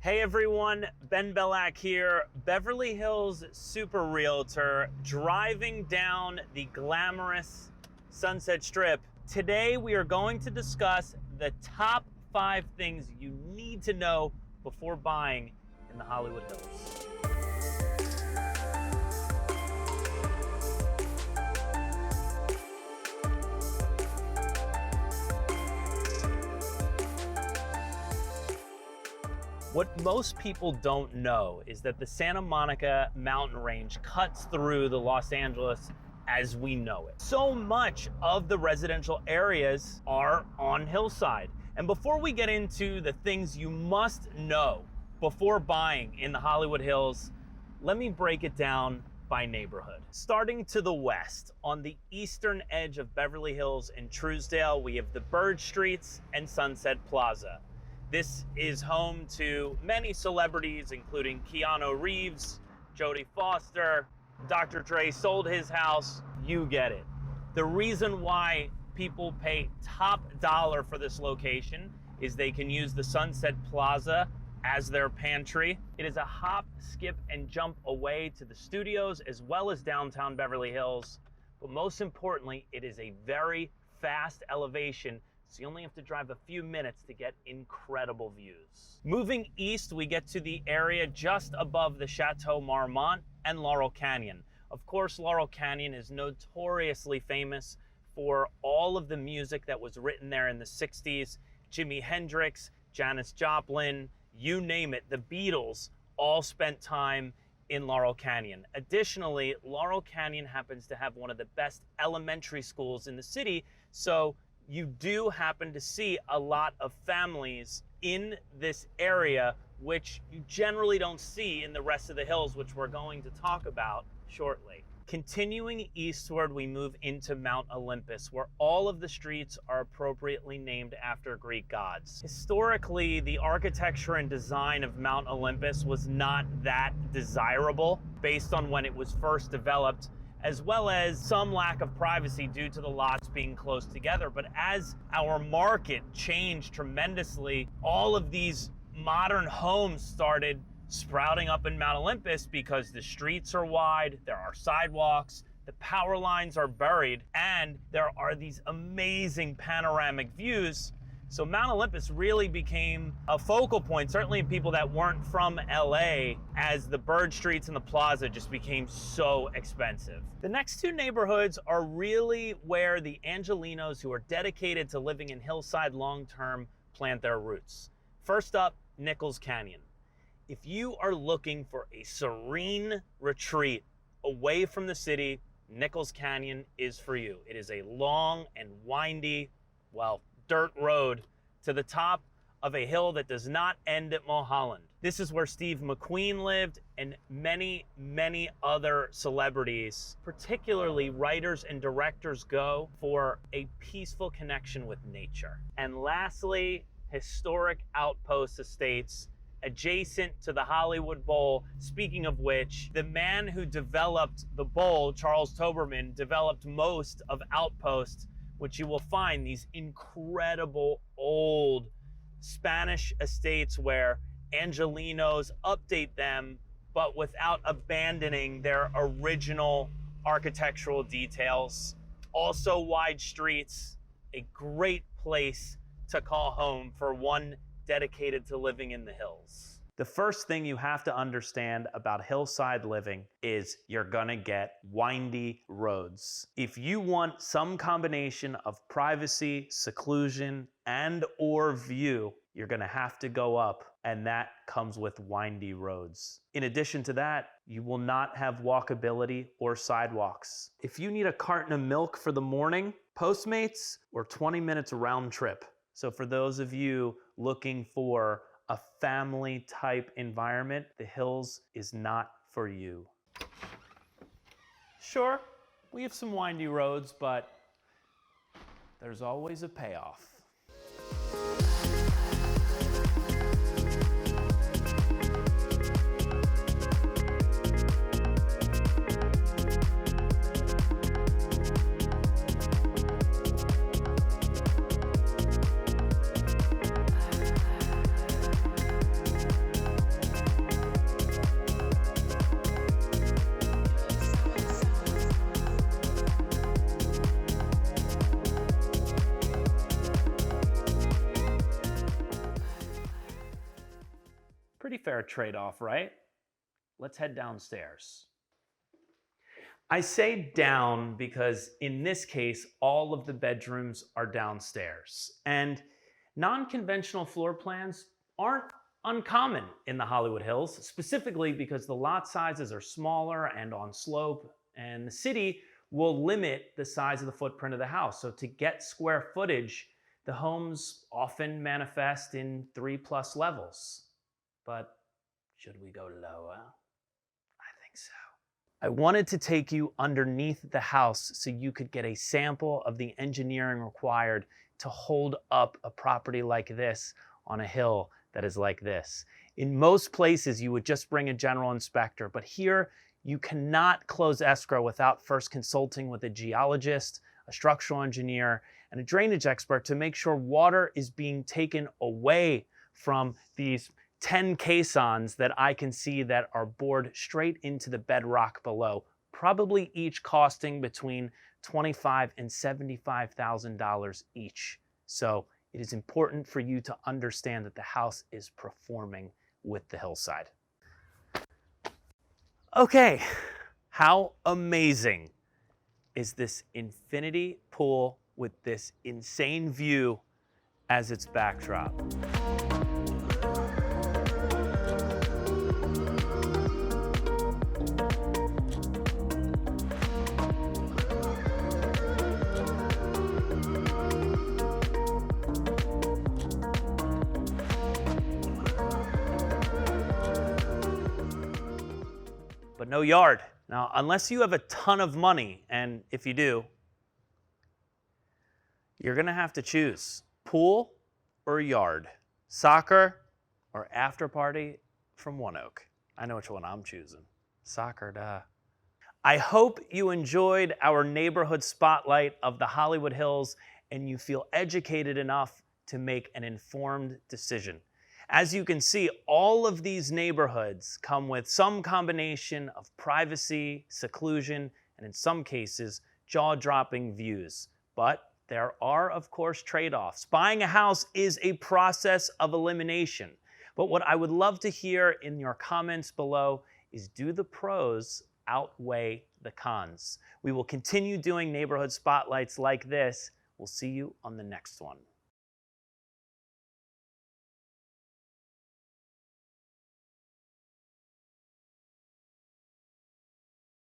Hey everyone, Ben Belack here, Beverly Hills super realtor, driving down the glamorous Sunset Strip. Today we are going to discuss the top 5 things you need to know before buying in the Hollywood Hills. What most people don't know is that the Santa Monica mountain range cuts through the Los Angeles as we know it. So much of the residential areas are on hillside. And before we get into the things you must know before buying in the Hollywood Hills, let me break it down by neighborhood. Starting to the west, on the eastern edge of Beverly Hills and Truesdale, we have the Bird Streets and Sunset Plaza. This is home to many celebrities, including Keanu Reeves, Jodie Foster, Dr. Dre sold his house, you get it. The reason why people pay top dollar for this location is they can use the Sunset Plaza as their pantry. It is a hop, skip, and jump away to the studios as well as downtown Beverly Hills. But most importantly, it is a very fast elevation, so you only have to drive a few minutes to get incredible views. Moving east, we get to the area just above the Chateau Marmont and Laurel Canyon. Of course, Laurel Canyon is notoriously famous for all of the music that was written there in the 60s. Jimi Hendrix, Janis Joplin, you name it, the Beatles all spent time in Laurel Canyon. Additionally, Laurel Canyon happens to have one of the best elementary schools in the city, so you do happen to see a lot of families in this area, which you generally don't see in the rest of the hills, which we're going to talk about shortly. Continuing eastward, we move into Mount Olympus, where all of the streets are appropriately named after Greek gods. Historically, the architecture and design of Mount Olympus was not that desirable based on when it was first developed, as well as some lack of privacy due to the lots being close together. But as our market changed tremendously, all of these modern homes started sprouting up in Mount Olympus because the streets are wide, there are sidewalks, the power lines are buried, and there are these amazing panoramic views. So Mount Olympus really became a focal point, certainly in people that weren't from LA, as the Bird Streets and the Plaza just became so expensive. The next 2 neighborhoods are really where the Angelenos who are dedicated to living in hillside long-term plant their roots. First up, Nichols Canyon. If you are looking for a serene retreat away from the city, Nichols Canyon is for you. It is a long and windy, dirt road to the top of a hill that does not end at Mulholland. This is where Steve McQueen lived and many, many other celebrities, particularly writers and directors, go for a peaceful connection with nature. And lastly, historic outpost estates adjacent to the Hollywood Bowl. Speaking of which, the man who developed the bowl, Charles Toberman, developed most of Outpost, which you will find these incredible old Spanish estates where Angelenos update them, but without abandoning their original architectural details. Also wide streets, a great place to call home for one dedicated to living in the hills. The first thing you have to understand about hillside living is you're gonna get windy roads. If you want some combination of privacy, seclusion, and or view, you're gonna have to go up, and that comes with windy roads. In addition to that, you will not have walkability or sidewalks. If you need a carton of milk for the morning, Postmates or 20 minutes round trip. So for those of you looking for a family type environment, the hills is not for you. Sure, we have some windy roads, but there's always a payoff. Pretty fair trade-off, right? Let's head downstairs. I say down because in this case, all of the bedrooms are downstairs. And non-conventional floor plans aren't uncommon in the Hollywood Hills, specifically because the lot sizes are smaller and on slope, and the city will limit the size of the footprint of the house. So to get square footage, the homes often manifest in 3+ levels. But should we go lower? I think so. I wanted to take you underneath the house so you could get a sample of the engineering required to hold up a property like this on a hill that is like this. In most places, you would just bring a general inspector, but here you cannot close escrow without first consulting with a geologist, a structural engineer, and a drainage expert to make sure water is being taken away from these 10 caissons that I can see that are bored straight into the bedrock below, probably each costing between $25,000 and $75,000 each. So it is important for you to understand that the house is performing with the hillside. Okay, how amazing is this infinity pool with this insane view as its backdrop? But no yard. Now, unless you have a ton of money, and if you do, you're gonna have to choose pool or yard, soccer or after party from One Oak. I know which one I'm choosing. Soccer, duh. I hope you enjoyed our neighborhood spotlight of the Hollywood Hills and you feel educated enough to make an informed decision. As you can see, all of these neighborhoods come with some combination of privacy, seclusion, and in some cases, jaw-dropping views. But there are, of course, trade-offs. Buying a house is a process of elimination. But what I would love to hear in your comments below is, do the pros outweigh the cons? We will continue doing neighborhood spotlights like this. We'll see you on the next one.